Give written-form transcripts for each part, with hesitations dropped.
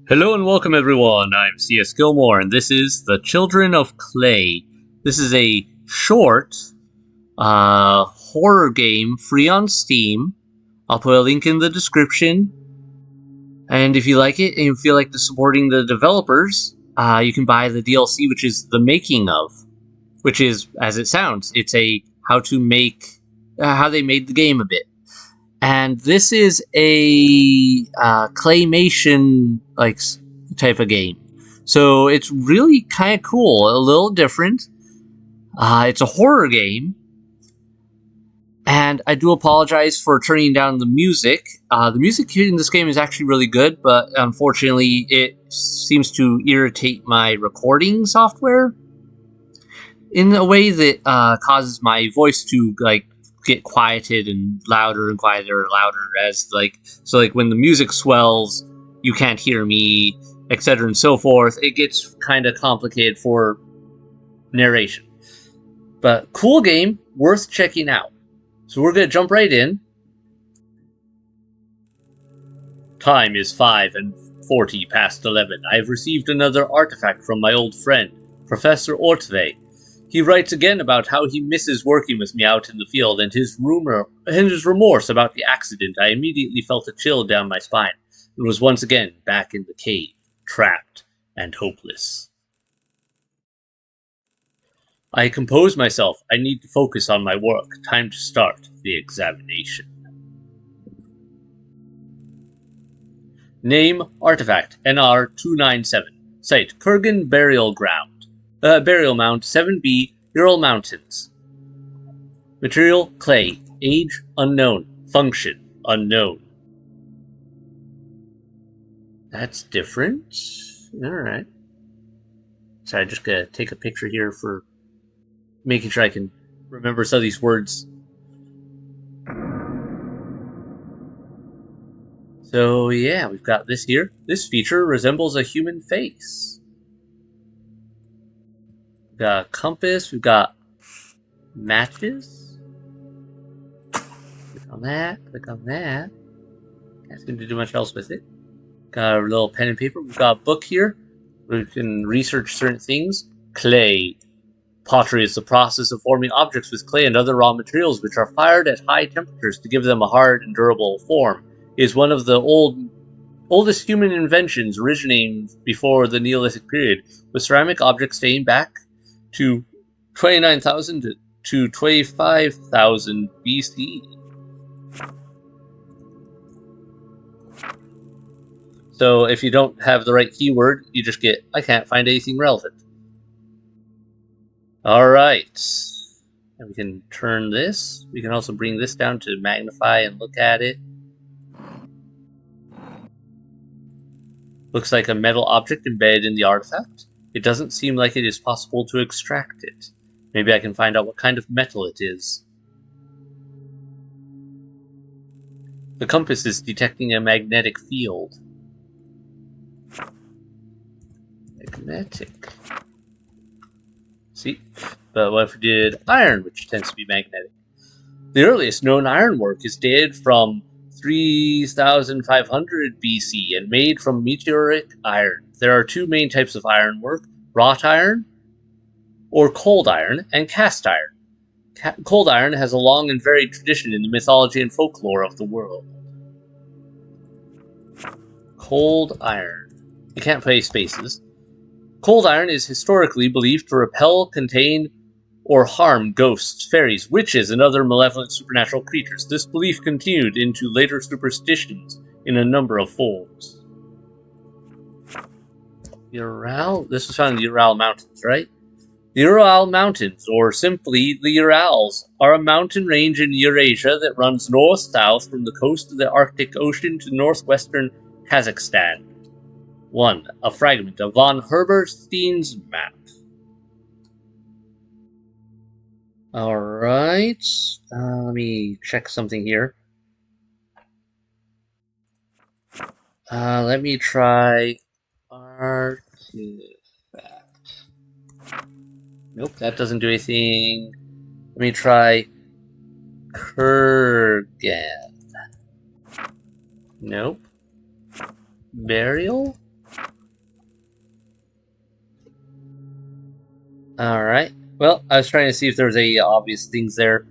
Hello and welcome everyone, I'm C.S.Gilmore and this is The Children of Clay. This is a short horror game free on Steam. I'll put a link in the description. And if you like it and you feel like supporting the developers, you can buy the DLC, which is The Making of. Which is, as it sounds, it's a how to make, how they made the game a bit. And this is a claymation type of game, so it's really kind of cool, a little different. It's a horror game, and I do apologize for turning down the music. The music in this game is actually really good, but unfortunately, it seems to irritate my recording software in a way that causes my voice to get quieted and louder and quieter and louder as when the music swells, you can't hear me, etc. and so forth. It gets kind of complicated for narration. But cool game, worth checking out. So we're going to jump right in. Time is 5:40 past 11. I have received another artifact from my old friend, Professor Ortve. He writes again about how he misses working with me out in the field and his remorse about the accident. I immediately felt a chill down my spine and was once again back in the cave, trapped and hopeless. I compose myself. I need to focus on my work. Time to start the examination. Name, Artifact, NR 297. Site, Kurgan Burial Mound, 7B, Ural Mountains. Material, clay. Age, unknown. Function, unknown. That's different. Alright. So I just gotta take a picture here for making sure I can remember some of these words. So yeah, we've got this here. This feature resembles a human face. We've got a compass, we've got matches. Click on that, click on that. Can't seem to do much else with it. Got a little pen and paper. We've got a book here. We can research certain things. Clay. Pottery is the process of forming objects with clay and other raw materials which are fired at high temperatures to give them a hard and durable form. It is one of the oldest human inventions, originating before the Neolithic period, with ceramic objects dating back to 29,000 to 25,000 BC. So if you don't have the right keyword, you just get, I can't find anything relevant. Alright. And we can turn this. We can also bring this down to magnify and look at it. Looks like a metal object embedded in the artifact. It doesn't seem like it is possible to extract it. Maybe I can find out what kind of metal it is. The compass is detecting a magnetic field. Magnetic. See? But what if we did iron, which tends to be magnetic? The earliest known ironwork is dated from 3,500 BC and made from meteoric iron. There are two main types of ironwork: wrought iron, or cold iron, and cast iron. Cold iron has a long and varied tradition in the mythology and folklore of the world. Cold iron. You can't play spaces. Cold iron is historically believed to repel, contain, or harm ghosts, fairies, witches, and other malevolent supernatural creatures. This belief continued into later superstitions in a number of forms. This was found in the Ural Mountains, right? The Ural Mountains, or simply the Urals, are a mountain range in Eurasia that runs north-south from the coast of the Arctic Ocean to northwestern Kazakhstan. 1. A fragment of von Herberstein's map. Alright, let me check something here. Let me try artifact. Nope, that doesn't do anything. Let me try Kurgan. Nope. Burial? Alright. Well, I was trying to see if there was any obvious things there.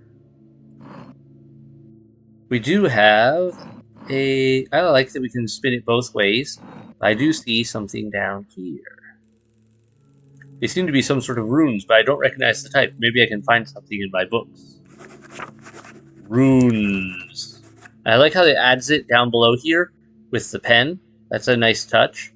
We do have a... I like that we can spin it both ways. I do see something down here. They seem to be some sort of runes, but I don't recognize the type. Maybe I can find something in my books. Runes. I like how it adds it down below here with the pen. That's a nice touch.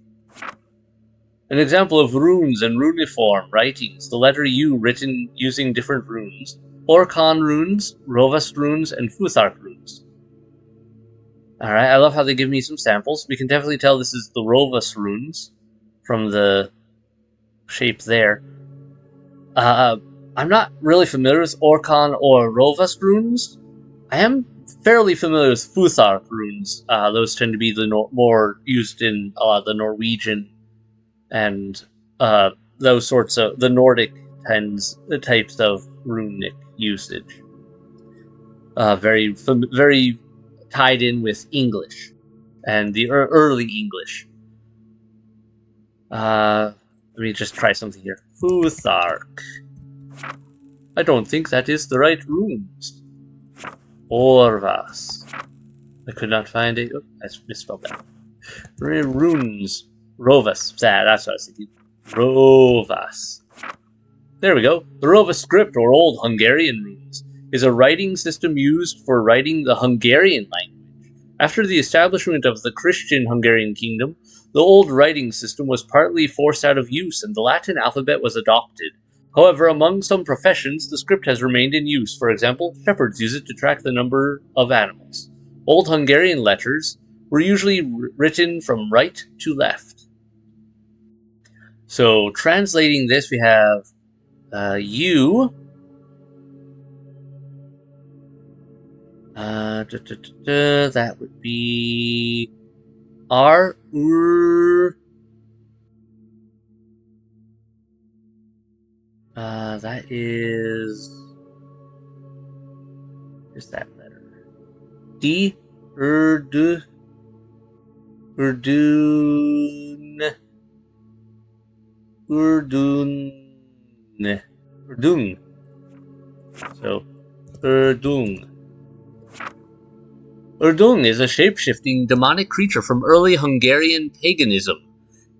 An example of runes and runiform writings, the letter U written using different runes. Orkan runes, Rovast runes, and Futhark runes. Alright, I love how they give me some samples. We can definitely tell this is the Rovast runes from the shape there. I'm not really familiar with Orkan or Rovast runes. I am fairly familiar with Futhark runes. Those tend to be the more used in the Norwegian and those sorts of the Nordic types of runic usage. Very tied in with English and the early English. Let me just try something here. Futhark. I don't think that is the right runes. Orvas. I could not find it. Oh, I misspelled that. Runes. Rovas. That's what I was thinking. Rovas. There we go. The Rovas script, or Old Hungarian runes, is a writing system used for writing the Hungarian language. After the establishment of the Christian Hungarian kingdom, the old writing system was partly forced out of use and the Latin alphabet was adopted. However, among some professions, the script has remained in use. For example, shepherds use it to track the number of animals. Old Hungarian letters were usually written from right to left. So, translating this, we have U. That would be R. That is... Where's that letter? D. Urdun. So, Urdung. Urdung is a shape-shifting demonic creature from early Hungarian paganism.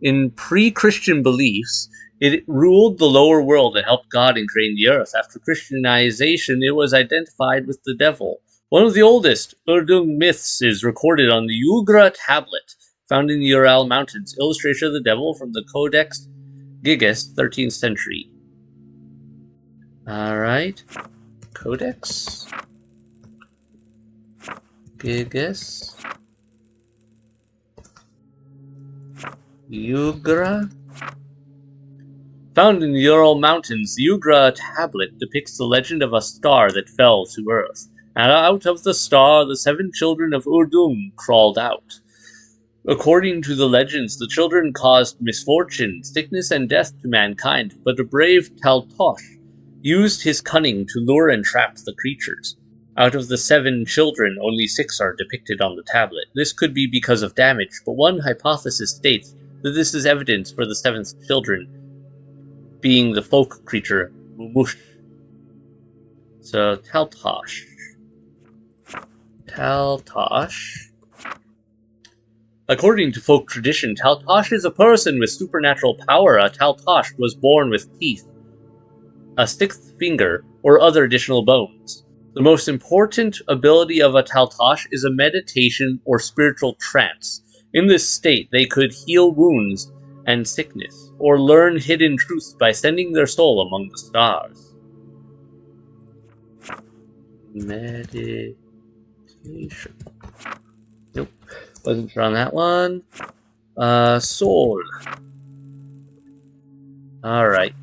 In pre-Christian beliefs, it ruled the lower world and helped God in creating the earth. After Christianization, it was identified with the devil. One of the oldest Urdung myths is recorded on the Ugra tablet, found in the Ural Mountains, illustration of the devil from the Codex Gigas, 13th century. Alright. Codex Gigas Ugra. Found in the Ural Mountains, the Ugra tablet depicts the legend of a star that fell to earth, and out of the star the 7 children of Urdung crawled out. According to the legends, the children caused misfortune, sickness, and death to mankind, but a brave Taltosh used his cunning to lure and trap the creatures. Out of the 7 children, only 6 are depicted on the tablet. This could be because of damage, but one hypothesis states that this is evidence for the 7th children being the folk creature Mumush. So Taltosh. According to folk tradition, Taltosh is a person with supernatural power. A Taltosh was born with teeth, a 6th finger, or other additional bones. The most important ability of a Taltosh is a meditation or spiritual trance. In this state, they could heal wounds and sickness, or learn hidden truths by sending their soul among the stars. Meditation. Nope. Wasn't sure on that one. Soul. Alright.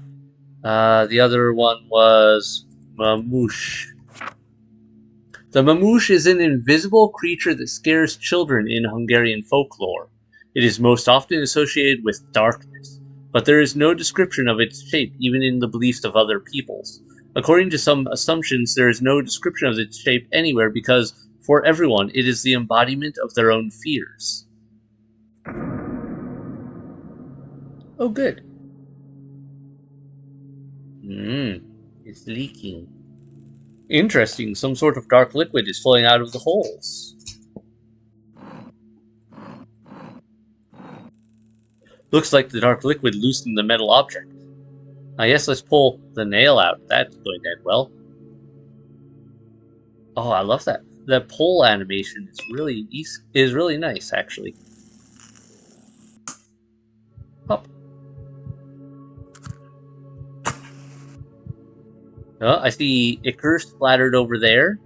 The other one was Mamoosh. The Mamoosh is an invisible creature that scares children in Hungarian folklore. It is most often associated with darkness, but there is no description of its shape even in the beliefs of other peoples. According to some assumptions, there is no description of its shape anywhere because, for everyone, it is the embodiment of their own fears. Oh, good. It's leaking. Interesting, some sort of dark liquid is flowing out of the holes. Looks like the dark liquid loosened the metal object. I guess let's pull the nail out. That's going to end well. Oh, I love that. The pull animation is really nice, actually. Up. Oh, I see ichor splattered over there.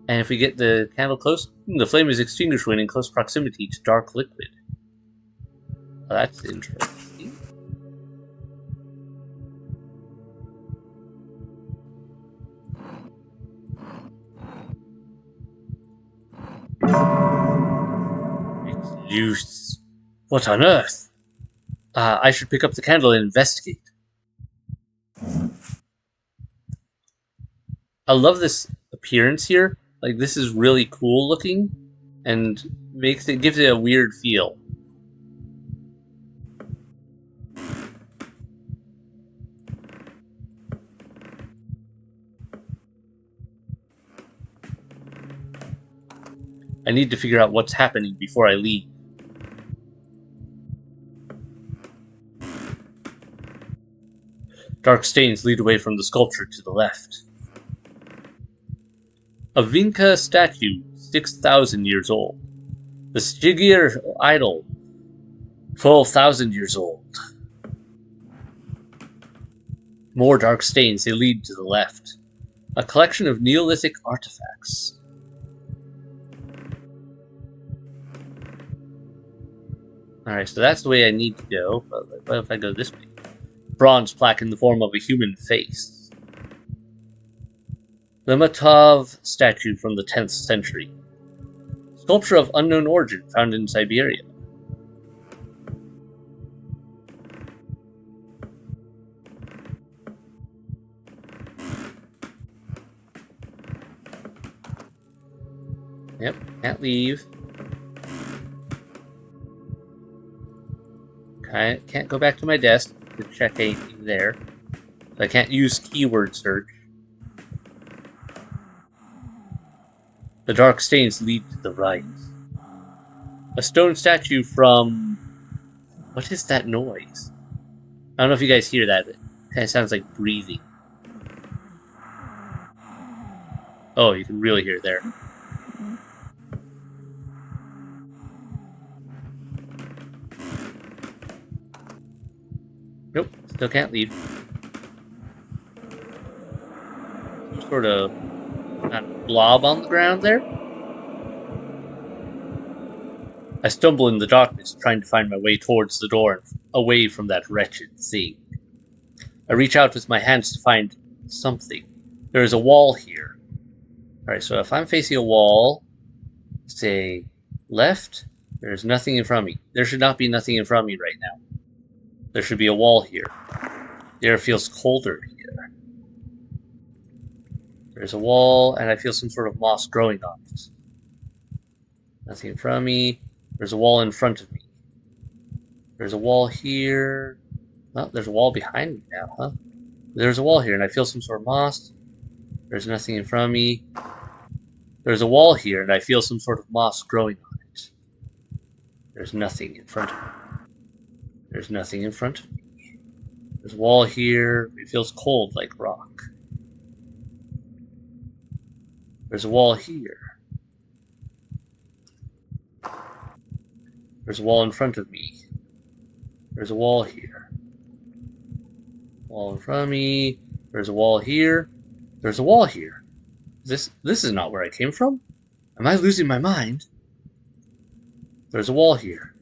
And if we get the candle close, the flame is extinguished when in close proximity to dark liquid. Oh, that's interesting. It's loose. What on earth? I should pick up the candle and investigate. I love this appearance here. Like, this is really cool looking and gives it a weird feel. I need to figure out what's happening before I leave. Dark stains lead away from the sculpture to the left. A Vinca statue, 6,000 years old. The Stygier idol, 12,000 years old. More dark stains, they lead to the left. A collection of Neolithic artifacts. Alright, so that's the way I need to go. But what if I go this way? Bronze plaque in the form of a human face. The Matov statue from the 10th century. Sculpture of unknown origin found in Siberia. Yep, can't leave. Okay, can't go back to my desk to check anything there. I can't use keyword search. The dark stains lead to the right. A stone statue from... What is that noise? I don't know if you guys hear that. It kind of sounds like breathing. Oh, you can really hear it there. Nope, still can't leave. Some sort of blob on the ground there. I stumble in the darkness, trying to find my way towards the door and away from that wretched thing. I reach out with my hands to find something. There is a wall here. Alright, so if I'm facing a wall, say left, there's nothing in front of me. There should not be nothing in front of me right now. There should be a wall here. The air feels colder here. There's a wall, and I feel some sort of moss growing on it. Nothing in front of me. There's a wall in front of me. There's a wall here. Well, there's a wall behind me now, huh? There's a wall here, and I feel some sort of moss. There's nothing in front of me. There's a wall here, and I feel some sort of moss growing on it. There's nothing in front of me. There's nothing in front of me. There's a wall here. It feels cold like rock. There's a wall here. There's a wall in front of me. There's a wall here. Wall in front of me. There's a wall here. There's a wall here. This is not where I came from. Am I losing my mind? There's a wall here.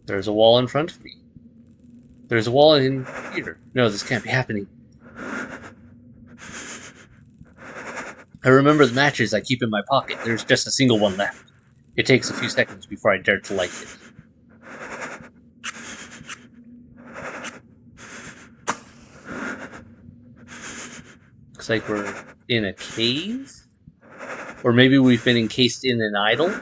There's a wall in front of me. There's a wall in here. No, this can't be happening. I remember the matches I keep in my pocket. There's just a single one left. It takes a few seconds before I dare to light it. Looks like we're in a cave? Or maybe we've been encased in an idol?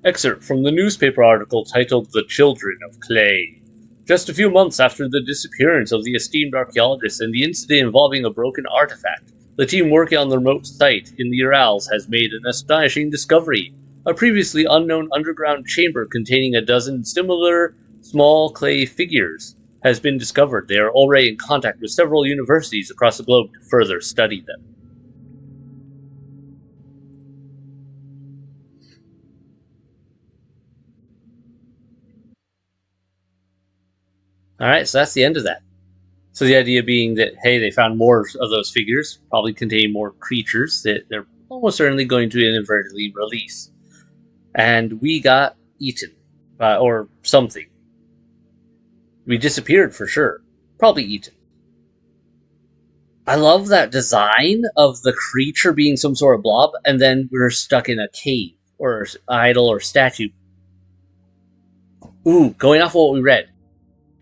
Excerpt from the newspaper article titled "The Children of Clay." Just a few months after the disappearance of the esteemed archaeologist and the incident involving a broken artifact, the team working on the remote site in the Urals has made an astonishing discovery. A previously unknown underground chamber containing a dozen similar small clay figures has been discovered. They are already in contact with several universities across the globe to further study them. Alright, so that's the end of that. So the idea being that, hey, they found more of those figures, probably contain more creatures that they're almost certainly going to inadvertently release. And we got eaten, or something. We disappeared for sure. Probably eaten. I love that design of the creature being some sort of blob, and then we're stuck in a cave, or idol, or statue. Ooh, going off of what we read,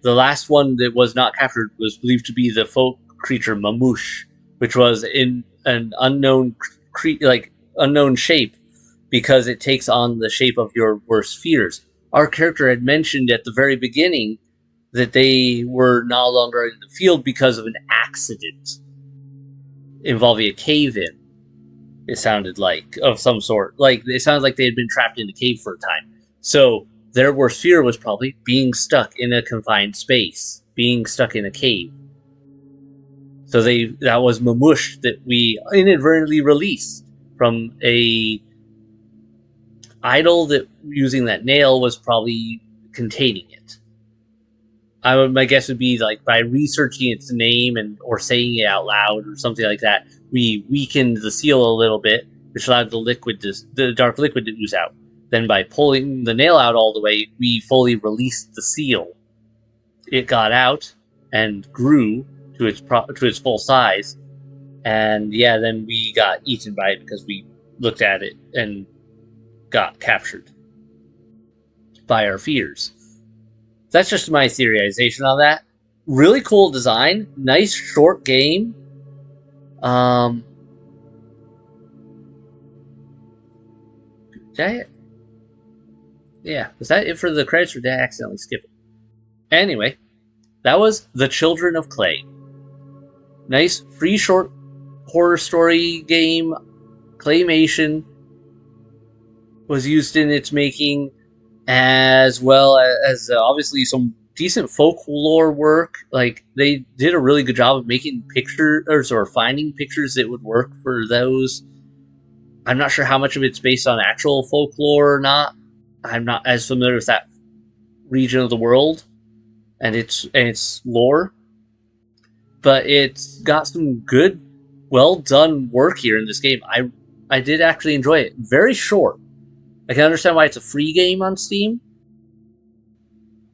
the last one that was not captured was believed to be the folk creature Mamoosh, which was in an unknown unknown shape because it takes on the shape of your worst fears. Our character had mentioned at the very beginning that they were no longer in the field because of an accident involving a cave-in. It sounded like of some sort. Like it sounded like they had been trapped in a cave for a time. So their worst fear was probably being stuck in a confined space, being stuck in a cave. So that was Mamush that we inadvertently released from a idol that using that nail was probably containing it. My guess would be like by researching its name and or saying it out loud or something like that, we weakened the seal a little bit, which allowed the dark liquid to ooze out. Then by pulling the nail out all the way, we fully released the seal. It got out and grew to its full size, and yeah, then we got eaten by it because we looked at it and got captured by our fears. That's just my theorization on that. Really cool design, nice short game. Yeah, was that it for the credits, or did I accidentally skip it? Anyway, that was The Children of Clay. Nice, free short horror story game. Claymation was used in its making, as well as obviously some decent folklore work. Like they did a really good job of making pictures or finding pictures that would work for those. I'm not sure how much of it's based on actual folklore or not. I'm not as familiar with that region of the world and its lore, but it's got some good, well done work here in this game. I did actually enjoy it. Very short. I can understand why it's a free game on Steam.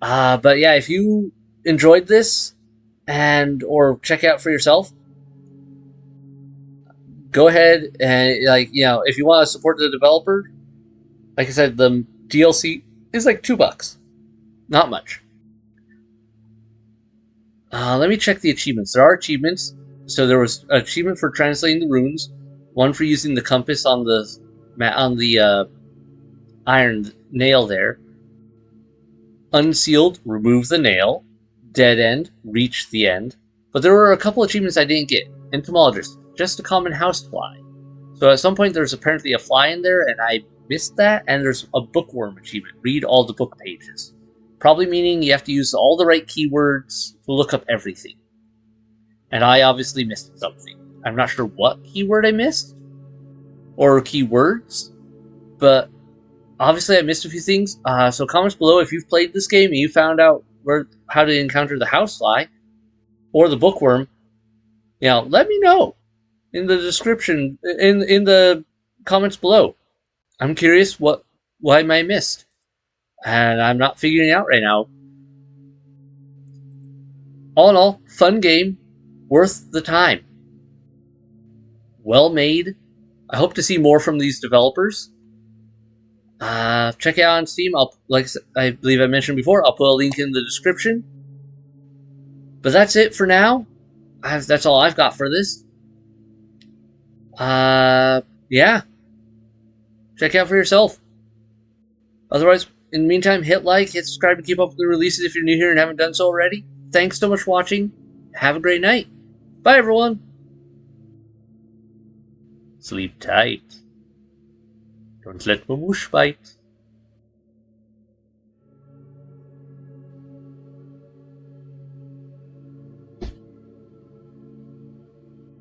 But yeah, if you enjoyed this and or check it out for yourself, go ahead and if you want to support the developer, like I said, the DLC is like $2, not much. Let me check the achievements. There are achievements. So there was an achievement for translating the runes, one for using the compass on the iron nail there. Unsealed, remove the nail. Dead end, reach the end. But there were a couple achievements I didn't get. Entomologist, just a common housefly. So at some point there's apparently a fly in there, and I missed that. And there's a bookworm achievement. Read all the book pages. Probably meaning you have to use all the right keywords to look up everything. And I obviously missed something. I'm not sure what keyword I missed, or keywords, but obviously I missed a few things. So comments below if you've played this game and you found out how to encounter the housefly or the bookworm. Let me know in the description, in the comments below. I'm curious what I missed, and I'm not figuring it out right now. All in all, fun game, worth the time. Well made. I hope to see more from these developers. Check it out on Steam. I believe I mentioned before, I'll put a link in the description. But that's it for now. That's all I've got for this. Yeah. Check it out for yourself. Otherwise, in the meantime, hit like, hit subscribe to keep up with the releases if you're new here and haven't done so already. Thanks so much for watching. Have a great night. Bye, everyone. Sleep tight. Don't let Mamush bite.